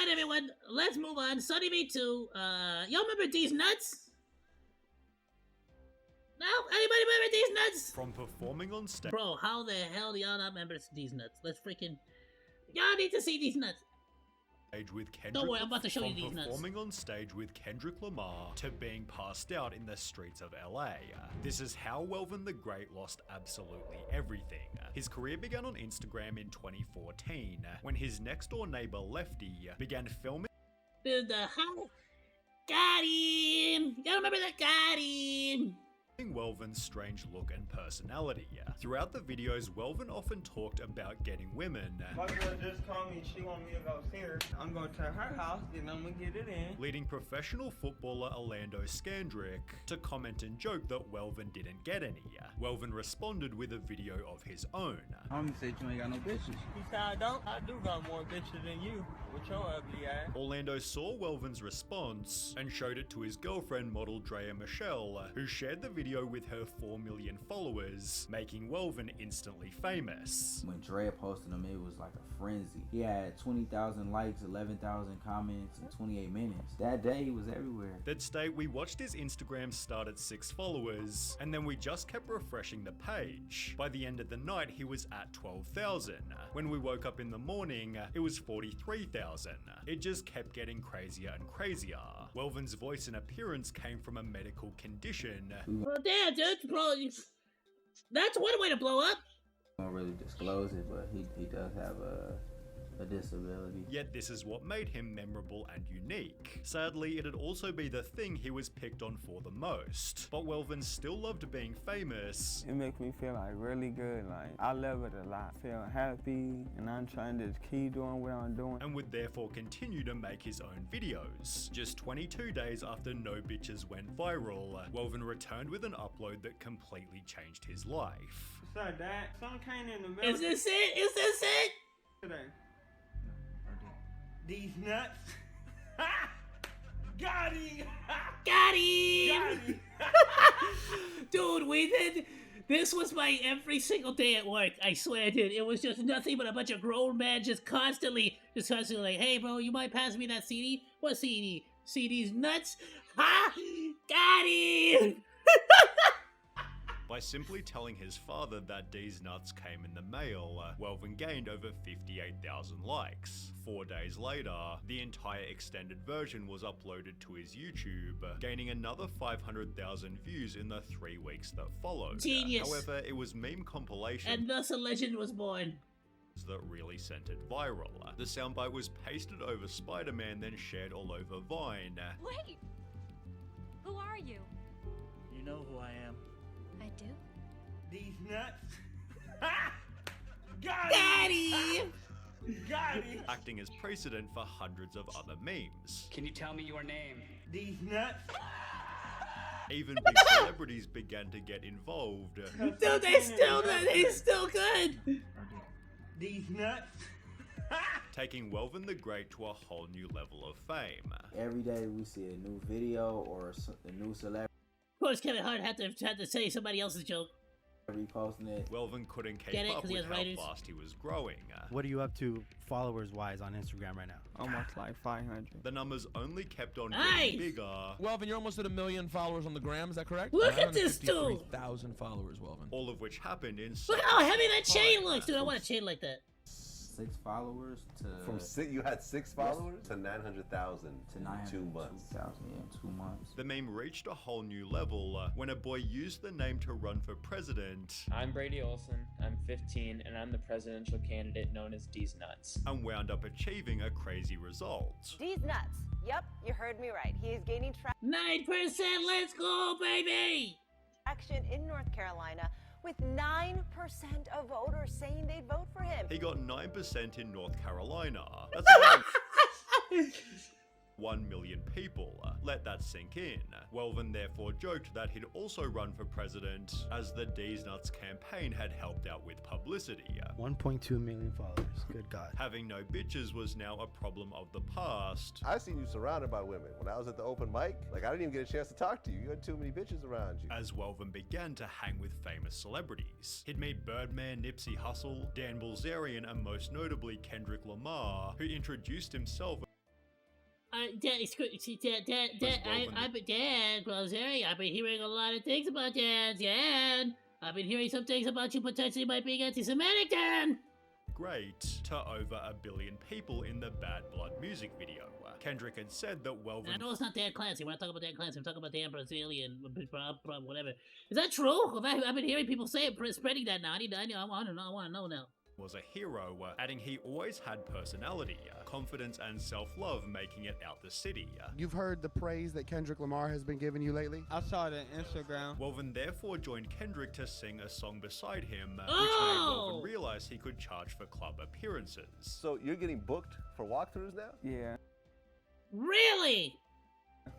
Alright, everyone, let's move on. Sunny Me 2. Y'all remember these nuts? No? Anybody remember these nuts? From performing on stage. Bro, how the hell do y'all not remember these nuts? Let's freaking... Y'all need to see these nuts. With Kendrick, Don't worry, I'm about to show you these nuts. Performing on stage with Kendrick Lamar to being passed out in the streets of LA. This is how Welvin the Great lost absolutely everything. His career began on Instagram in 2014 when his next door neighbor Lefty began filming. Dude, got him! Y'all remember that? Got him! Welvin's strange look and personality. Throughout the videos, Welvin often talked about getting women. My girl just called me, she want me to go see her. I'm going to her house, then I'm going to get it in. Leading professional footballer Orlando Scandrick to comment and joke that Welvin didn't get any. Welvin responded with a video of his own. Homie said you ain't got no bitches. He said I don't. I do got more bitches than you, with your ugly ass. Orlando saw Welvin's response and showed it to his girlfriend model Drea Michelle, who shared the video with her 4 million followers, making Welvin instantly famous. When Drea posted him, it was like a frenzy. He had 20,000 likes, 11,000 comments in 28 minutes. That day, he was everywhere. That day, we watched his Instagram start at 6 followers, and then we just kept refreshing the page. By the end of the night, he was at 12,000. When we woke up in the morning, it was 43,000. It just kept getting crazier and crazier. Welvin's voice and appearance came from a medical condition. Well, damn, dude, bro, that's one way to blow up. I don't really disclose it, but he does have a disability. Yet this is what made him memorable and unique. Sadly, it'd also be the thing he was picked on for the most. But Welvin still loved being famous. It makes me feel like really good, like I love it a lot. Feel happy, and I'm trying to keep doing what I'm doing. And would therefore continue to make his own videos. Just 22 days after No Bitches went viral, Welvin returned with an upload that completely changed his life. What's up, Dad? Something came in the mail. Is this it? Is this it? Today. These nuts. Got him! Got him! Dude, we did. This was my every single day at work. I swear, dude. It was just nothing but a bunch of grown men just constantly like, hey, bro, you might pass me that CD? What CD? CD's nuts? Ha! Got him! By simply telling his father that DEEZ nuts came in the mail, Welvin gained over 58,000 likes. 4 days later, the entire extended version was uploaded to his YouTube, gaining another 500,000 views in the 3 weeks that followed. Genius. However, it was meme compilation And thus a legend was born. that really sent it viral. The soundbite was pasted over Spider-Man, then shared all over Vine. Wait! Who are you? You know who I am. I do? These nuts. Got Got him! him! Got him! Acting as precedent for hundreds of other memes. Can you tell me your name? These nuts. Even big celebrities began to get involved. Dude, he's still good! These nuts. Taking Welvin the Great to a whole new level of fame. Every day we see a new video or a new celebrity Of course, Kevin Hart had to say somebody else's joke. reposting it. Welvin couldn't keep Get it? up 'Cause he with has how writers. fast he was growing. What are you up to followers-wise on Instagram right now? Almost like 500. The numbers only kept on Nice. getting bigger, Welvin, you're almost at 1 million followers on the gram, is that correct? Look at this dude! 153,000 followers, Welvin. all of which happened in Look how heavy that chain looks! Dude, I want a chain like that. 6 followers to From you had 6 followers to 900,000 to in 2 months. 900,000 in 2 months. The meme reached a whole new level when a boy used the name to run for president I'm Brady Olson, I'm 15, and I'm the presidential candidate known as DEEZ Nuts. and wound up achieving a crazy result. DEEZ nuts. Yep, you heard me right. He is gaining 9%, let's go, baby! traction in North Carolina with 9% of voters saying they'd vote for him. He got 9% in North Carolina. That's about 1 million people. Let that sink in. Welvin therefore joked that he'd also run for president, as the DEEZ Nuts campaign had helped out with publicity. 1.2 million followers. Good God. Having no bitches was now a problem of the past. I seen you surrounded by women. When I was at the open mic, like I didn't even get a chance to talk to you. You had too many bitches around you. As Welvin began to hang with famous celebrities. He'd meet Birdman, Nipsey Hussle, Dan Bilzerian, and most notably Kendrick Lamar, who introduced himself Dan, Grocery, I've been hearing a lot of things about Dan. I've been hearing some things about you potentially might be anti-Semitic, Dan. Great to over 1 billion people in the Bad Blood music video. Kendrick had said that Welvin. I know it's not Dan Clancy. We're not talking about Dan Clancy. I'm talking about Dan Brazilian, whatever. Is that true? I've been hearing people say it, spreading that now. I want to know now. Was a hero, adding he always had personality, confidence and self-love making it out the city. You've heard the praise that Kendrick Lamar has been giving you lately? I saw it on Instagram. Welvin therefore joined Kendrick to sing a song beside him, which made Welvin realize he could charge for club appearances. So you're getting booked for walkthroughs now? Yeah. Really?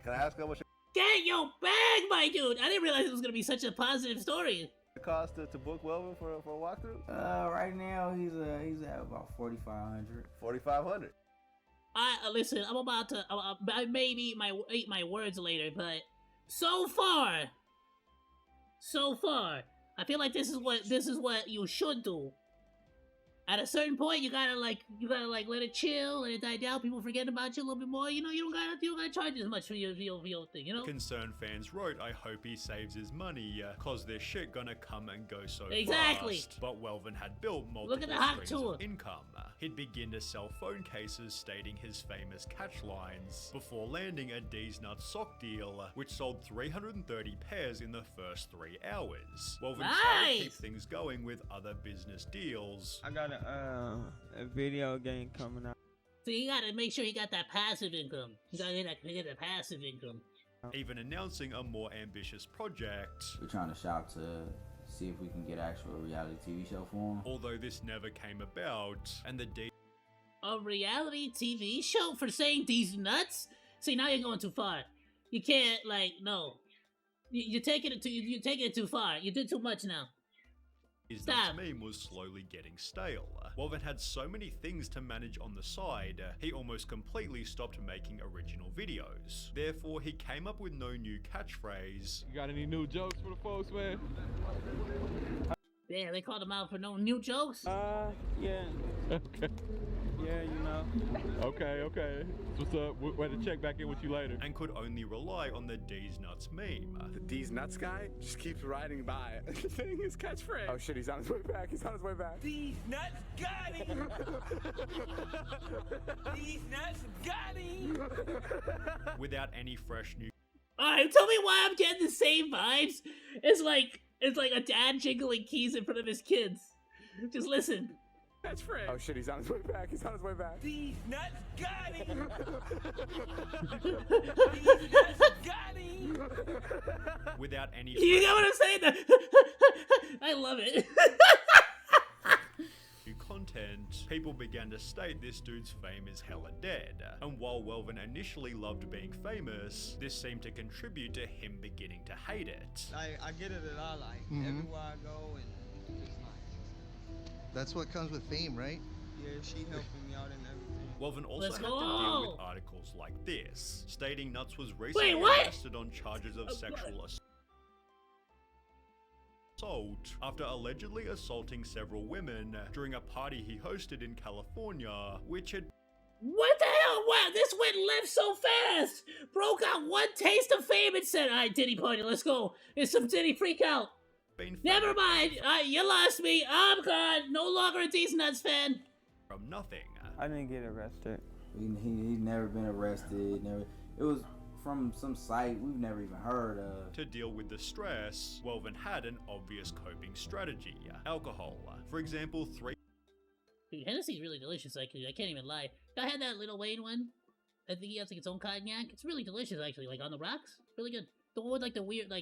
Can I ask how much Get your bag, my dude! I didn't realize it was gonna be such a positive story. it costs to book Welvin for a walkthrough? Right now he's at about 4,500. 4,500. Listen, I'm about to I maybe eat my words later, but so far, I feel like this is what you should do. At a certain point, you gotta let it chill, let it die down. People forget about you a little bit more. You know, you don't gotta charge as much for your thing. You know. Concerned fans wrote, "I hope he saves his money, cause this shit gonna come and go so Exactly. fast." But Welvin had built multiple Look at the hot streams tour. of income. He'd begin to sell phone cases stating his famous catch lines before landing a DEEZ sock deal, which sold 330 pairs in the first 3 hours. Welvin tried to keep things going with other business deals. I got a video game coming out. So you gotta make sure you got that passive income. You gotta get that passive income. Even announcing a more ambitious project. We're trying to shop to see if we can get actual reality TV show for him. Although this never came about, and the A reality TV show for saying these nuts? See, now you're going too far. You can't no. You're taking it too far. You did too much now. His meme was slowly getting stale. Welvin had so many things to manage on the side, he almost completely stopped making original videos. Therefore, he came up with no new catchphrase. You got any new jokes for the folks, man? Yeah, they called him out for no new jokes? Yeah. Okay. Yeah, you know. Okay. What's up? We'll have to check back in with you later. And could only rely on the DEEZ meme. The DEEZ guy just keeps riding by, saying his catchphrase. Oh shit, he's on his way back. DEEZ got him! DEEZ got him! Without any fresh new. Alright, tell me why I'm getting the same vibes. It's like a dad jiggling keys in front of his kids. Just listen. Catchphrase. Oh shit, he's on his way back. DEEZ got him! DEEZ got him! Without any. You know what I'm saying? I love it. New content, people began to state this dude's fame is hella dead. And while Welvin initially loved being famous, this seemed to contribute to him beginning to hate it. I get it a lot, everywhere I go, and it's just that's what comes with fame, right? Yeah, she helping me out and everything. Welvin also had to deal with articles like this, stating NUTZ was recently arrested on charges of sexual assault after allegedly assaulting several women during a party he hosted in California, which had. What the hell? Wow, this went left so fast! Bro got one taste of fame and said, "Alright, Diddy party, let's go. It's some Diddy freak out." Never mind, you lost me. I'm gone. No longer a DEEZ fan. From nothing. I didn't get arrested. He's never been arrested. It was from some site we've never even heard of. To deal with the stress, Welvin had an obvious coping strategy: alcohol. For example, Dude, Hennessy's really delicious, actually. I can't even lie. I had that Lil Wayne one. I think he has its own cognac. It's really delicious, actually. Like on the rocks, really good. The one with the weird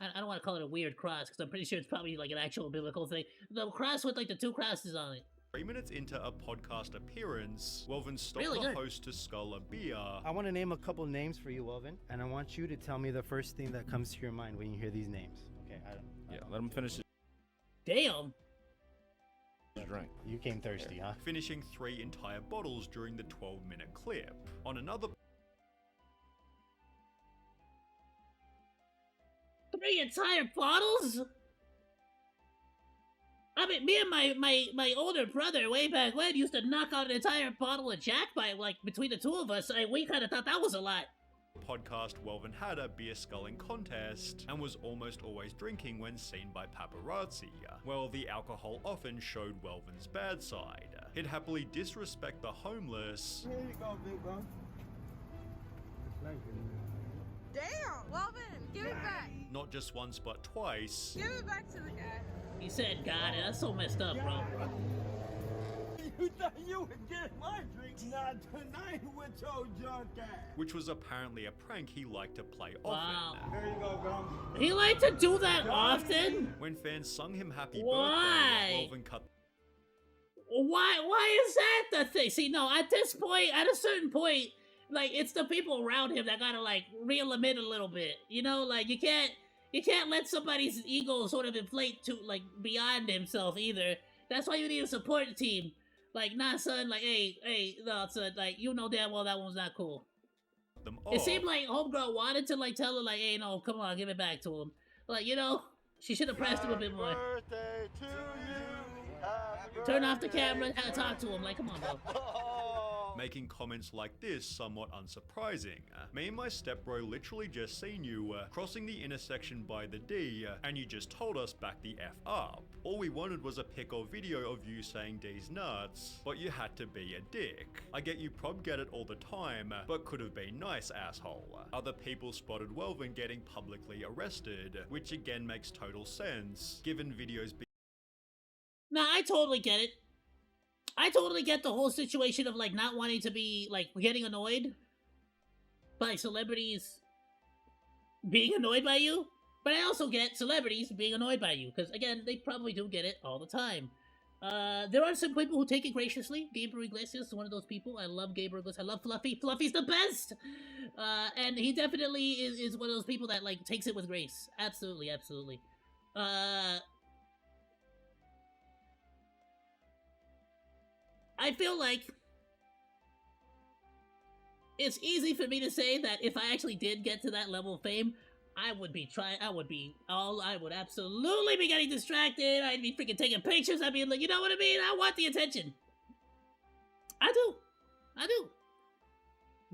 I don't want to call it a weird cross because I'm pretty sure it's probably an actual biblical thing. The cross with the 2 crosses on it. 3 minutes into a podcast appearance, Welvin stopped the host to scull a beer. I want to name a couple names for you, Welvin, and I want you to tell me the first thing that comes to your mind when you hear these names. Okay, let him finish it. Damn. Drink. You came thirsty, huh? Finishing 3 entire bottles during the 12-minute clip. On another 3 entire bottles? I mean, me and my older brother way back when used to knock out an entire bottle of Jack by, like, between the two of us. We kind of thought that was a lot. Podcast, Welvin had a beer sculling contest and was almost always drinking when seen by paparazzi. Well, the alcohol often showed Welvin's bad side. He'd happily disrespect the homeless. Here you go, big bro. Damn! Welvin, give it back! Not just once but twice. Give it back to the guy. He said, "Got it." That's so messed up, bro. You thought you would get my drink? Not tonight with your junk ass. Which was apparently a prank he liked to play Wow. often. There you go, bro. He liked to do that often? When fans sung him happy Why? birthday, Welvin cut. Why is that the thing? See, no, at this point, at a certain point, like, it's the people around him that gotta, like, reel him in a little bit. You know, like, you can't let somebody's ego sort of inflate to, like, beyond himself either. That's why you need a support team. Like, nah, son, like, hey, no, son, like, you know damn well that one's not cool. It seemed like Homegirl wanted to, like, tell her, like, hey, no, come on, give it back to him. Like, you know, she should have pressed him a bit more. Birthday to you. Turn off the camera and talk to him. Like, come on, bro. Making comments like this somewhat unsurprising. Me and my stepbro literally just seen you crossing the intersection by the D, and you just told us back the F up. All we wanted was a pic or video of you saying D's nuts, but you had to be a dick. I get you prob get it all the time, but could have been nice, asshole. Other people spotted Welvin getting publicly arrested, which again makes total sense, given videos being. Nah, I totally get it. I totally get the whole situation of, like, not wanting to be, like, getting annoyed by celebrities being annoyed by you. But I also get celebrities being annoyed by you, because, again, they probably do get it all the time. There are some people who take it graciously. Gabriel Iglesias is one of those people. I love Gabriel Iglesias. I love Fluffy. Fluffy's the best! And he definitely is one of those people that, like, takes it with grace. Absolutely, absolutely. I feel like it's easy for me to say that if I actually did get to that level of fame, I would absolutely be getting distracted. I'd be freaking taking pictures. I'd be like, you know what I mean? I want the attention. I do.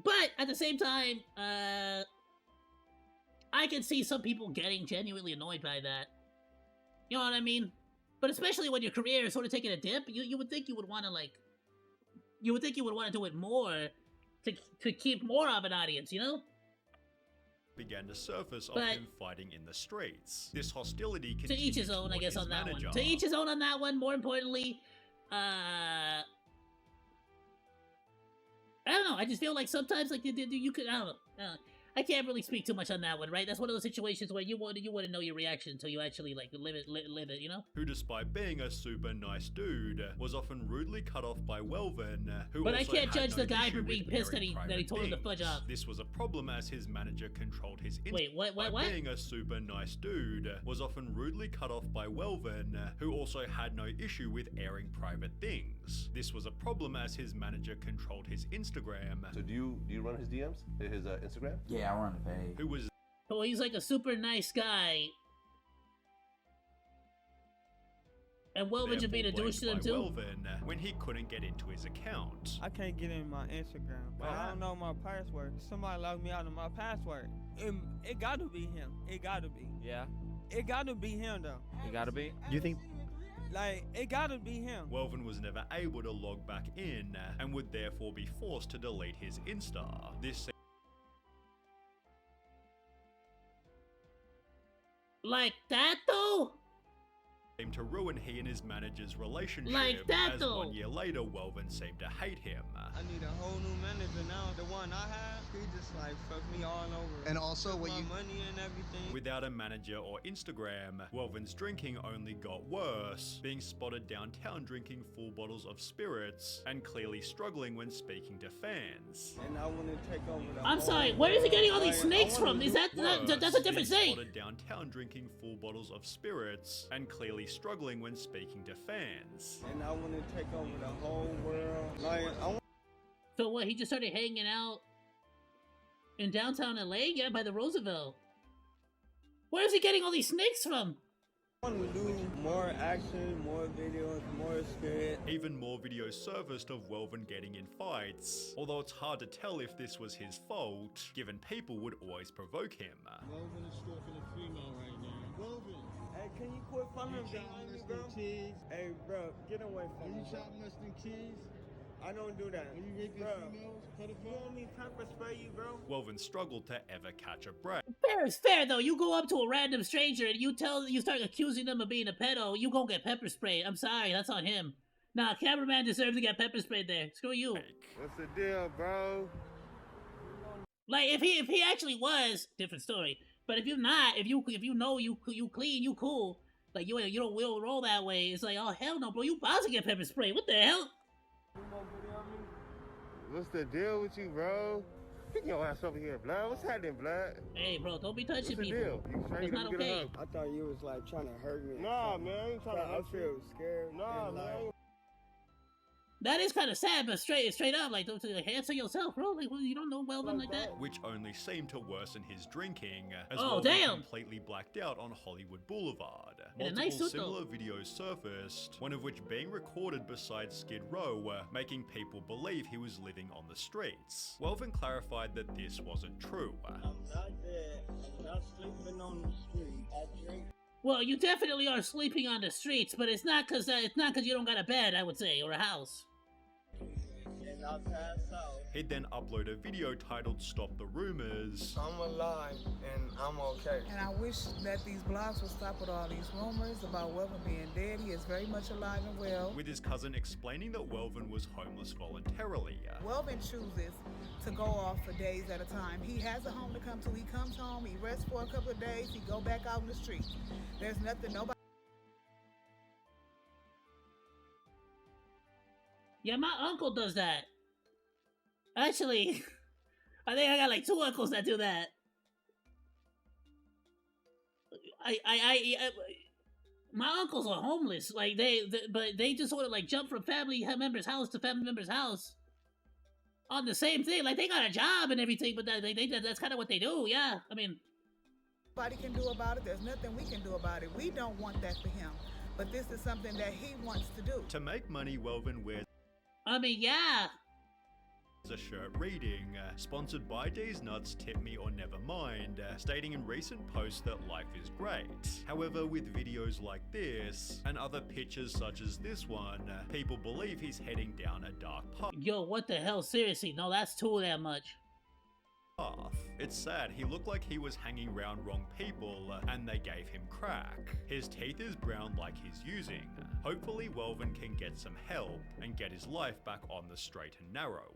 But at the same time, I can see some people getting genuinely annoyed by that. You know what I mean? But especially when your career is sort of taking a dip, you would think you would want to, like, you would think you would want to do it more to keep more of an audience, you know? Began to surface of But him fighting in the streets. This hostility to continued each his own, I toward guess, his on that manager. one. To each his own on that one. More importantly, I don't know. I just feel like sometimes, like, you could, I don't know. I can't really speak too much on that one, right? That's one of those situations where you wouldn't know your reaction until you actually, like, live it, you know? Who, despite being a super nice dude, was often rudely cut off by Welvin, who But I also can't had judge no the guy issue for being with pissed that airing he told him to private fudge off. things. This was a problem as his manager controlled his Wait, what? By being a super nice dude, was often rudely cut off by Welvin, who also had no issue with airing private things. This was a problem as his manager controlled his Instagram. So do you run his DMs? His Instagram? Yeah, I run the page. Who was Oh, he's like a super nice guy. And Welvin should be a douche to them too. Welvin, when he couldn't get into his account. I can't get in my Instagram, but I don't know my password. Somebody logged me out of my password. It gotta be him. It gotta be. Yeah. It gotta be him though. It gotta be. You think? Like, it gotta be him. Welvin was never able to log back in and would therefore be forced to delete his Insta. This like that though? seemed to ruin he and his manager's relationship. Like that, as though. 1 year later, Welvin seemed to hate him. I need a whole new manager now. The one I have, he just like fucked me all over. And also Took what my you money and everything. Without a manager or Instagram, Welvin's drinking only got worse, being spotted downtown drinking full bottles of spirits and clearly struggling when speaking to fans. And I want to take over the I'm whole sorry, where is he getting all these world. snakes from? Is that's a different being thing? spotted downtown drinking full bottles of spirits and clearly struggling when speaking to fans. And I want to take over the whole world. Like, I want So what, he just started hanging out in downtown LA? Yeah, by the Roosevelt. Where is he getting all these snakes from? to do More action, more videos, more spirit. Even more videos surfaced of Welvin getting in fights, although it's hard to tell if this was his fault, given people would always provoke him. Welvin is stalking a female right now. Welvin! Hey, can you quit following me, bro? Cheese. Hey, bro, get away from me. You shopping less than cheese? I don't do that. Are you raping females? You want me pepper spray you, bro? Welvin struggled to ever catch a break. Fair is fair though. You go up to a random stranger and you start accusing them of being a pedo, you gon' get pepper sprayed. I'm sorry, that's on him. Nah, cameraman deserves to get pepper sprayed there. Screw you. What's the deal, bro? Like if he actually was, different story. But if you're not, if you know you clean, you cool, like you don't will roll that way. It's like, oh hell no, bro, you about to get pepper sprayed. What the hell? What's the deal with you, bro? Pick your ass over here, blood. What's happening, blood? Hey, bro, don't be touching What's the people. deal? You trying It's to not get okay. a hug? I thought you was like trying to hurt me. Nah, man, I ain't trying to hurt you. I feel scared. Nah, man. That is kind of sad, but straight up, like, don't answer yourself, bro. Like, well, you don't know Welvin like that. Which only seemed to worsen his drinking, as Oh, Welvin damn. completely blacked out on Hollywood Boulevard. In a Multiple nice suit, similar videos surfaced, one of which being recorded beside Skid Row, making people believe he was living on the streets. Welvin clarified that this wasn't true. I'm not dead. I'm not sleeping on the street. I drink. Well, you definitely are sleeping on the streets, but it's not cause you don't got a bed, I would say, or a house. And I'll pass out. He'd then upload a video titled "Stop the Rumors." I'm alive and I'm okay. And I wish that these blogs would stop with all these rumors about Welvin being dead. He is very much alive and well. With his cousin explaining that Welvin was homeless voluntarily. Welvin chooses to go off for days at a time. He has a home to come to. He comes home, he rests for a couple of days, he go back out in the street. There's nothing, nobody. Yeah, my uncle does that. Actually, I think I got like 2 uncles that do that. My uncles are homeless. Like but they just sort of like jump from family member's house to family member's house on the same thing. Like they got a job and everything, but that's kind of what they do. Yeah, I mean, Nobody can do about it. There's nothing we can do about it. We don't want that for him, but this is something that he wants to do. To make money, Welvin wears I mean, yeah. a shirt reading, sponsored by DEEZ NUTZ, Tip Me or Never Mind, stating in recent posts that life is great. However, with videos like this, and other pictures such as this one, people believe he's heading down a dark path. Yo, what the hell? Seriously, no, that's too damn much. It's sad, he looked like he was hanging around wrong people, and they gave him crack. His teeth is brown like he's using. Hopefully Welvin can get some help, and get his life back on the straight and narrow.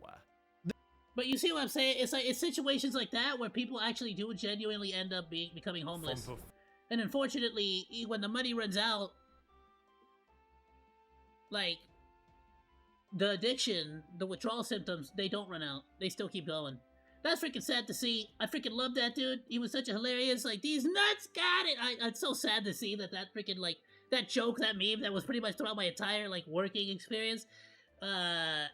But you see what I'm saying? It's like, it's situations like that where people actually do genuinely end up becoming homeless. And unfortunately, when the money runs out, like, the addiction, the withdrawal symptoms, they don't run out. They still keep going. That's freaking sad to see. I freaking love that dude. He was such a hilarious, like, DEEZ NUTZ got it! It's so sad to see that freaking, like, that joke, that meme that was pretty much throughout my entire, like, working experience. A,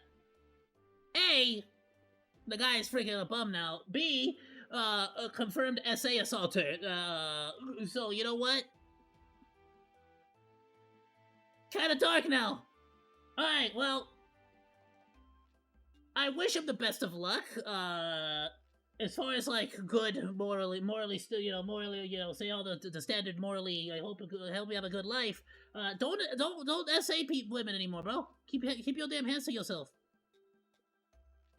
the guy is freaking a bum now. B, a confirmed SA assaulter. So, you know what? Kinda dark now. Alright, well, I wish him the best of luck. As far as, like, good, morally, still, you know, morally, you know, say all the standard morally, I hope you have a good life. Don't SA women anymore, bro. Keep your damn hands to yourself.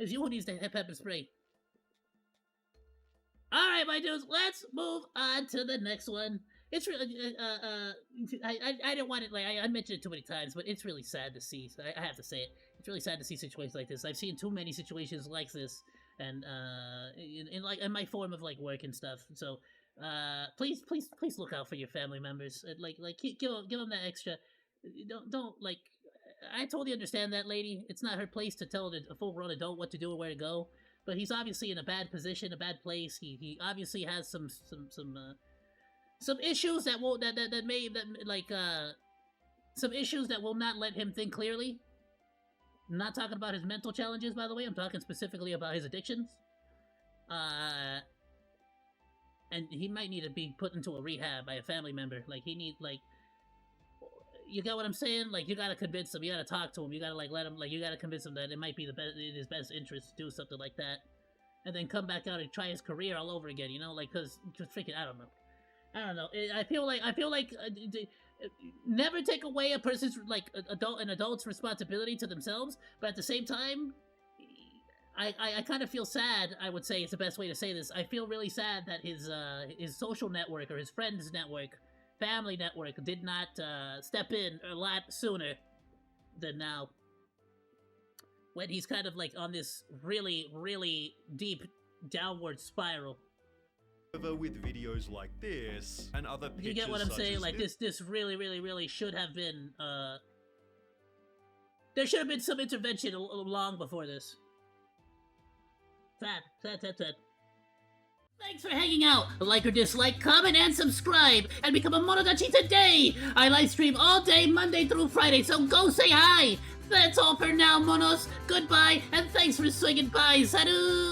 It's you who needs to have pepper spray. Alright, my dudes, let's move on to the next one. It's really, I didn't want it, like, I mentioned it too many times, but it's really sad to see, so I have to say it. It's really sad to see situations like this. I've seen too many situations like this, and, in my form of, like, work and stuff, so, please look out for your family members, give them that extra, don't, like, I totally understand that lady. It's not her place to tell a full-grown adult what to do or where to go. But he's obviously in a bad position, a bad place. He obviously has some issues that will some issues that will not let him think clearly. I'm not talking about his mental challenges, by the way. I'm talking specifically about his addictions. And he might need to be put into a rehab by a family member. Like, he needs, like, You got what I'm saying? Like, you gotta convince him, you gotta talk to him, you gotta, like, let him, like, you gotta convince him that it might be in his best interest to do something like that. And then come back out and try his career all over again, you know? Like, cause freaking, I don't know. I feel like never take away a person's, like, an adult's responsibility to themselves, but at the same time, I kind of feel sad, I would say, is the best way to say this. I feel really sad that his social network, or his friends network, family network, did not step in a lot sooner than now. When he's kind of, like, on this really, really deep downward spiral. With videos like this, and other pictures. You get what I'm saying? Like, this this really, really, really should have been, there should have been some intervention long before this. Sad. Thanks for hanging out. Like or dislike, comment, and subscribe, and become a Monodachi today! I live stream all day, Monday through Friday, so go say hi! That's all for now, Monos. Goodbye, and thanks for swinging by. Salut!